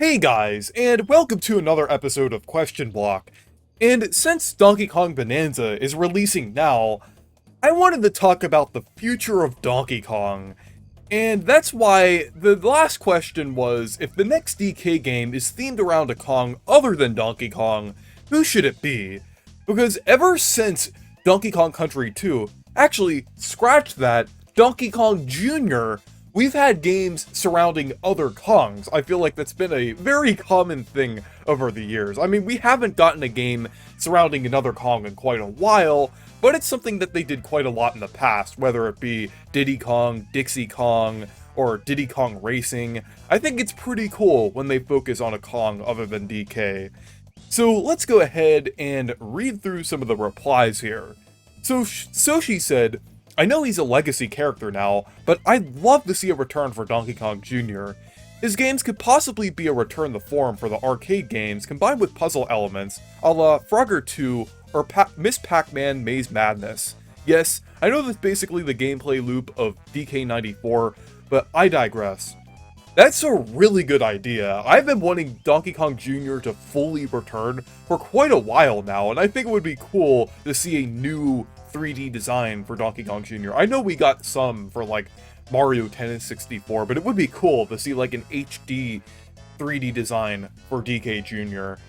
Hey guys, and welcome to another episode of Question Block. And since Donkey Kong Bonanza is releasing now, I wanted to talk about the future of Donkey Kong. And that's why the last question was, if the next DK game is themed around a Kong other than Donkey Kong, who should it be? Because ever since Donkey Kong Country 2, actually, scratch that, Donkey Kong Jr., we've had games surrounding other Kongs. I feel like that's been a very common thing over the years. I mean, we haven't gotten a game surrounding another Kong in quite a while, but it's something that they did quite a lot in the past, whether it be Diddy Kong, Dixie Kong, or Diddy Kong Racing. I think it's pretty cool when they focus on a Kong other than DK. So let's go ahead and read through some of the replies here. So Soshi said, I know he's a legacy character now, but I'd love to see a return for Donkey Kong Jr. His games could possibly be a return to form for the arcade games combined with puzzle elements, a la Frogger 2 or Miss Pac-Man Maze Madness. Yes, I know that's basically the gameplay loop of DK94, but I digress. That's a really good idea. I've been wanting Donkey Kong Jr. to fully return for quite a while now, and I think it would be cool to see a new 3D design for Donkey Kong Jr. I know we got some for like Mario Tennis 64, but it would be cool to see like an HD 3D design for DK Jr.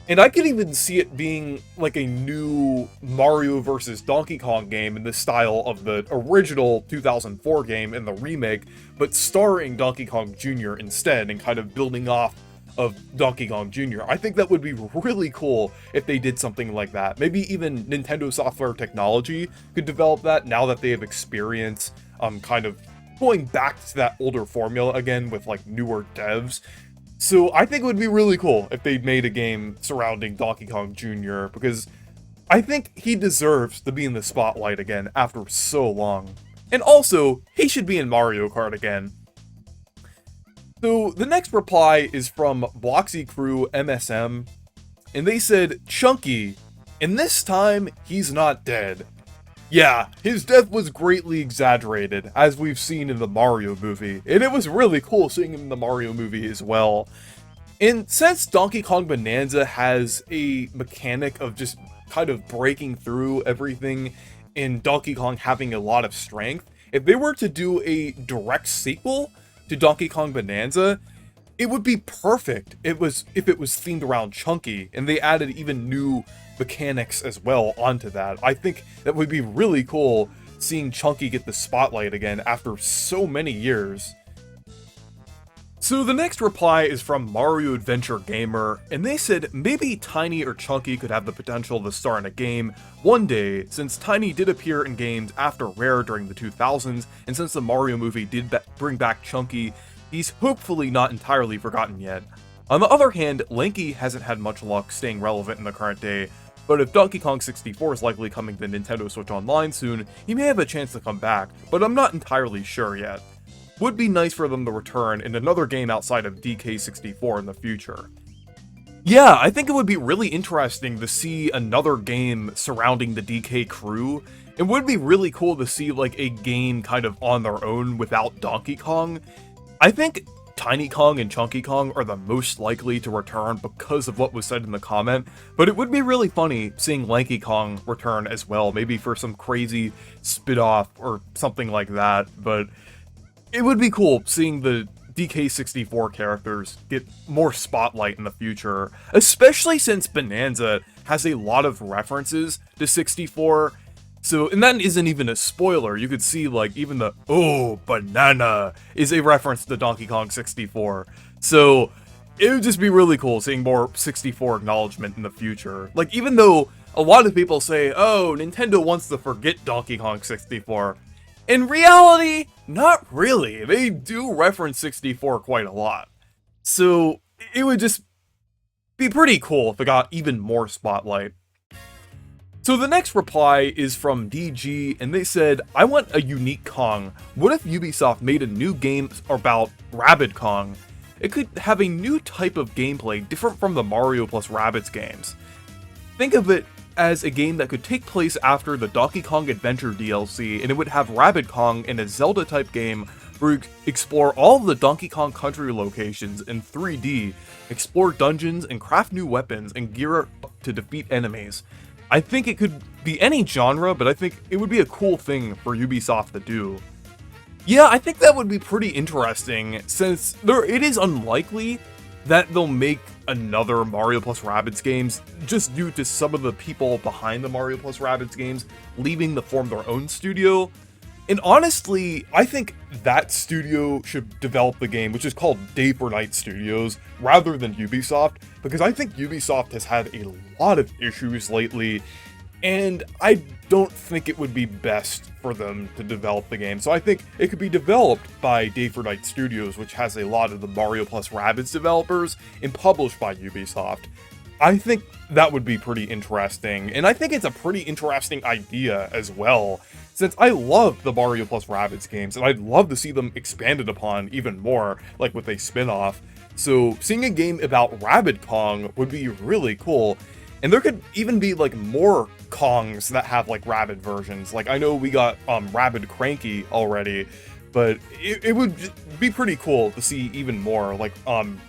And I could even see it being like a new Mario vs. Donkey Kong game in the style of the original 2004 game and the remake, but starring Donkey Kong Jr. instead and kind of building off of Donkey Kong Jr. I think that would be really cool if they did something like that. Maybe even Nintendo Software Technology could develop that now that they have experience kind of going back to that older formula again with like newer devs. So I think it would be really cool if they made a game surrounding Donkey Kong Jr. because I think he deserves to be in the spotlight again after so long. And also, he should be in Mario Kart again. So the next reply is from Bloxy Crew MSM, and they said, Chunky, and this time he's not dead. Yeah, his death was greatly exaggerated, as we've seen in the Mario movie, and it was really cool seeing him in the Mario movie as well. And since Donkey Kong Bonanza has a mechanic of just kind of breaking through everything, and Donkey Kong having a lot of strength, if they were to do a direct sequel to Donkey Kong Bonanza, it would be perfect. If it was themed around Chunky, and they added even new mechanics as well onto that. I think that would be really cool seeing Chunky get the spotlight again after so many years. So the next reply is from Mario Adventure Gamer, and they said maybe Tiny or Chunky could have the potential to star in a game one day, since Tiny did appear in games after Rare during the 2000s, and since the Mario movie did bring back Chunky, he's hopefully not entirely forgotten yet. On the other hand, Lanky hasn't had much luck staying relevant in the current day, but if Donkey Kong 64 is likely coming to Nintendo Switch Online soon, he may have a chance to come back, but I'm not entirely sure yet. Would be nice for them to return in another game outside of DK64 in the future. Yeah, I think it would be really interesting to see another game surrounding the DK crew. It would be really cool to see like a game kind of on their own without Donkey Kong. I think Tiny Kong and Chunky Kong are the most likely to return because of what was said in the comment, but it would be really funny seeing Lanky Kong return as well, maybe for some crazy spin-off or something like that, but it would be cool seeing the DK64 characters get more spotlight in the future, especially since Bonanza has a lot of references to 64. So, and that isn't even a spoiler, you could see like even the "oh, banana" is a reference to Donkey Kong 64. So, it would just be really cool seeing more 64 acknowledgement in the future. Like, even though a lot of people say, oh, Nintendo wants to forget Donkey Kong 64, in reality, not really. They do reference 64 quite a lot. So, it would just be pretty cool if it got even more spotlight. So the next reply is from DG, and they said, I want a unique Kong. What if Ubisoft made a new game about Rabbid Kong? It could have a new type of gameplay different from the Mario plus Rabbids games. Think of it as a game that could take place after the Donkey Kong Adventure DLC, and it would have Rabbid Kong in a Zelda-type game where you explore all of the Donkey Kong Country locations in 3D, explore dungeons, and craft new weapons and gear up to defeat enemies. I think it could be any genre, but I think it would be a cool thing for Ubisoft to do. Yeah, I think that would be pretty interesting, since it is unlikely that they'll make another Mario plus Rabbids games, just due to some of the people behind the Mario plus Rabbids games leaving to form their own studio. And honestly, I think that studio should develop the game, which is called Day for Night Studios, rather than Ubisoft, because I think Ubisoft has had a lot of issues lately, and I don't think it would be best for them to develop the game. So I think it could be developed by Day for Night Studios, which has a lot of the Mario plus Rabbids developers, and published by Ubisoft. I think that would be pretty interesting, and I think it's a pretty interesting idea as well, since I love the Mario plus Rabbids games, and I'd love to see them expanded upon even more, like with a spin-off. So seeing a game about Rabbid Kong would be really cool. And there could even be like more Kongs that have like Rabbid versions. Like I know we got Rabbid Cranky already, but it would be pretty cool to see even more, like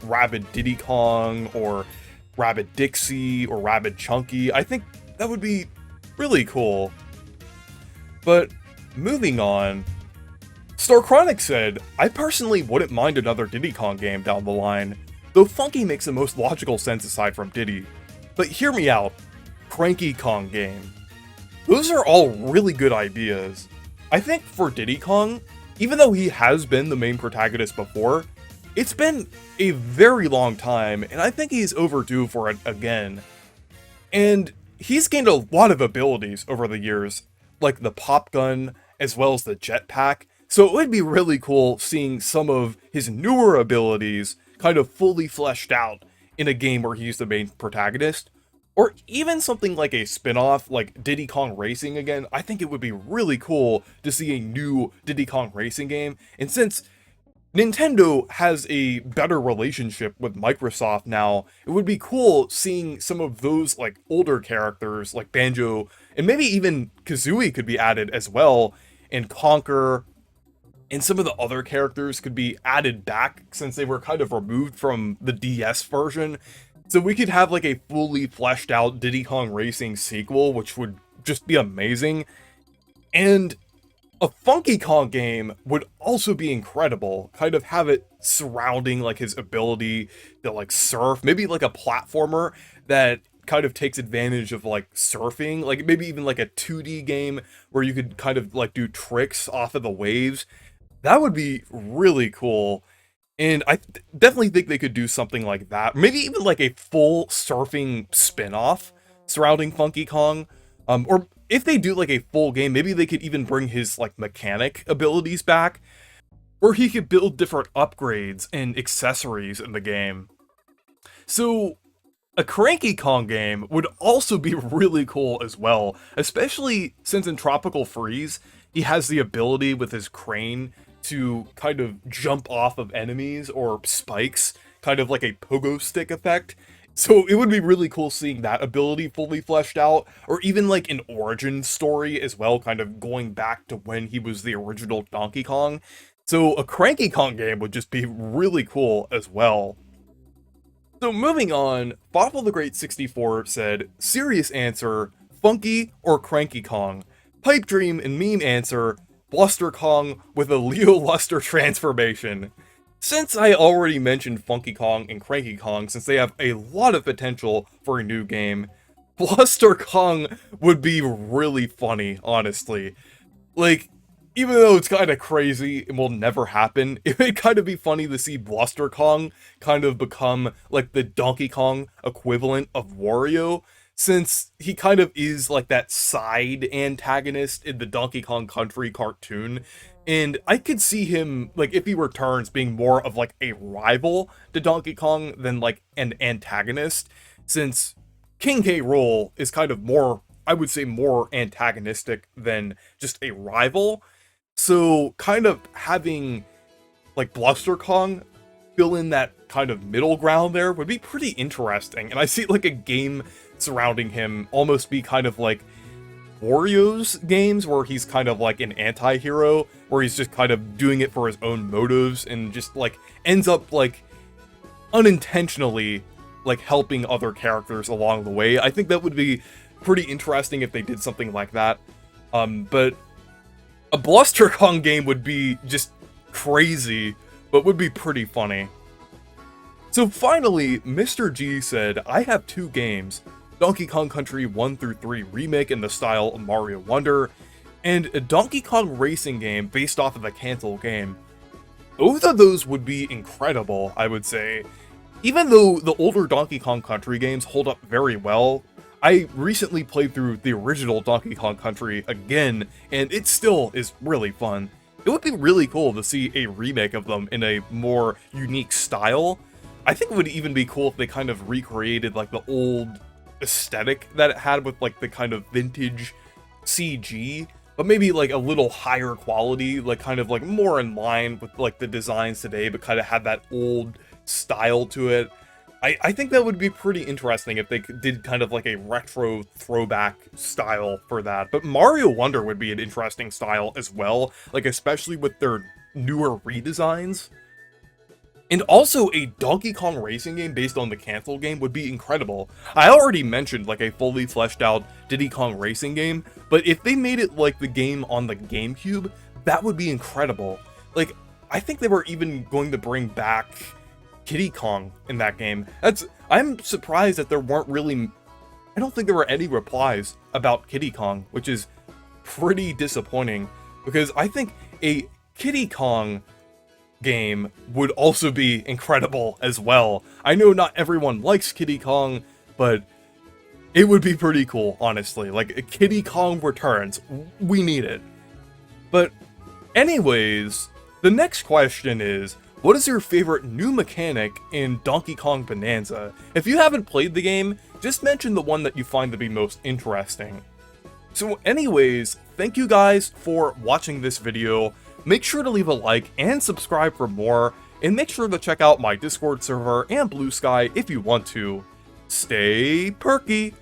Rabbid Diddy Kong or Rabbid Dixie or Rabbid Chunky. I think that would be really cool. But moving on, Starchronic said, I personally wouldn't mind another Diddy Kong game down the line, though Funky makes the most logical sense aside from Diddy. But hear me out, Cranky Kong game. Those are all really good ideas. I think for Diddy Kong, even though he has been the main protagonist before, it's been a very long time, and I think he's overdue for it again. And he's gained a lot of abilities over the years, like the pop gun, as well as the jetpack, so it would be really cool seeing some of his newer abilities kind of fully fleshed out in a game where he's the main protagonist, or even something like a spin-off like Diddy Kong Racing again. I think it would be really cool to see a new Diddy Kong Racing game, and since Nintendo has a better relationship with Microsoft now, it would be cool seeing some of those like older characters like Banjo, and maybe even Kazooie could be added as well, and Conker, and some of the other characters could be added back since they were kind of removed from the DS version. So we could have like a fully fleshed out Diddy Kong Racing sequel, which would just be amazing. And a Funky Kong game would also be incredible. Kind of have it surrounding like his ability to like surf, maybe like a platformer that kind of takes advantage of like surfing, like maybe even like a 2D game where you could kind of like do tricks off of the waves. That would be really cool. And I definitely think they could do something like that. Maybe even like a full surfing spin-off surrounding Funky Kong. Or if they do like a full game, maybe they could even bring his like mechanic abilities back, or he could build different upgrades and accessories in the game. So a Cranky Kong game would also be really cool as well, especially since in Tropical Freeze, he has the ability with his crane to kind of jump off of enemies or spikes, kind of like a pogo stick effect. So it would be really cool seeing that ability fully fleshed out, or even like an origin story as well, kind of going back to when he was the original Donkey Kong. So a Cranky Kong game would just be really cool as well. So moving on, Thoughtful the Great 64 said, serious answer, Funky or Cranky Kong. Pipe dream and meme answer, Bluster Kong with a Leo Luster transformation. Since I already mentioned Funky Kong and Cranky Kong, since they have a lot of potential for a new game, Bluster Kong would be really funny, honestly. Like, even though it's kind of crazy and will never happen, it would kind of be funny to see Bluster Kong kind of become like the Donkey Kong equivalent of Wario, since he kind of is like that side antagonist in the Donkey Kong Country cartoon. And I could see him, like, if he returns, being more of like a rival to Donkey Kong than like an antagonist, since King K. Rool is kind of more, I would say, more antagonistic than just a rival. So kind of having like Bluster Kong fill in that kind of middle ground there would be pretty interesting. And I see like a game surrounding him almost be kind of like Wario's games, where he's kind of like an anti-hero, where he's just kind of doing it for his own motives and just like ends up like unintentionally like helping other characters along the way. I think that would be pretty interesting if they did something like that. But a Bluster Kong game would be just crazy, but would be pretty funny. So finally, Mr. G said, I have 2 games, Donkey Kong Country 1 through 3 remake in the style of Mario Wonder, and a Donkey Kong racing game based off of a canceled game. Both of those would be incredible, I would say. Even though the older Donkey Kong Country games hold up very well, I recently played through the original Donkey Kong Country again, and it still is really fun. It would be really cool to see a remake of them in a more unique style. I think it would even be cool if they kind of recreated like the old aesthetic that it had with like the kind of vintage CG, but maybe like a little higher quality, like kind of like more in line with like the designs today, but kind of had that old style to it. I think that would be pretty interesting if they did kind of like a retro throwback style for that. But Mario Wonder would be an interesting style as well, like especially with their newer redesigns. And also a Donkey Kong racing game based on the canceled game would be incredible. I already mentioned like a fully fleshed out Diddy Kong racing game, but if they made it like the game on the GameCube, that would be incredible. Like, I think they were even going to bring back Kiddy Kong in that game. I'm surprised that there weren't really, I don't think there were any replies about Kiddy Kong, which is pretty disappointing, because I think a Kiddy Kong game would also be incredible as well. I know not everyone likes Kiddy Kong, but it would be pretty cool, honestly. Like, Kiddy Kong Returns, we need it. But anyways, the next question is, what is your favorite new mechanic in Donkey Kong Bonanza? If you haven't played the game, just mention the one that you find to be most interesting. So anyways, thank you guys for watching this video. Make sure to leave a like and subscribe for more, and make sure to check out my Discord server and Blue Sky if you want to. Stay perky!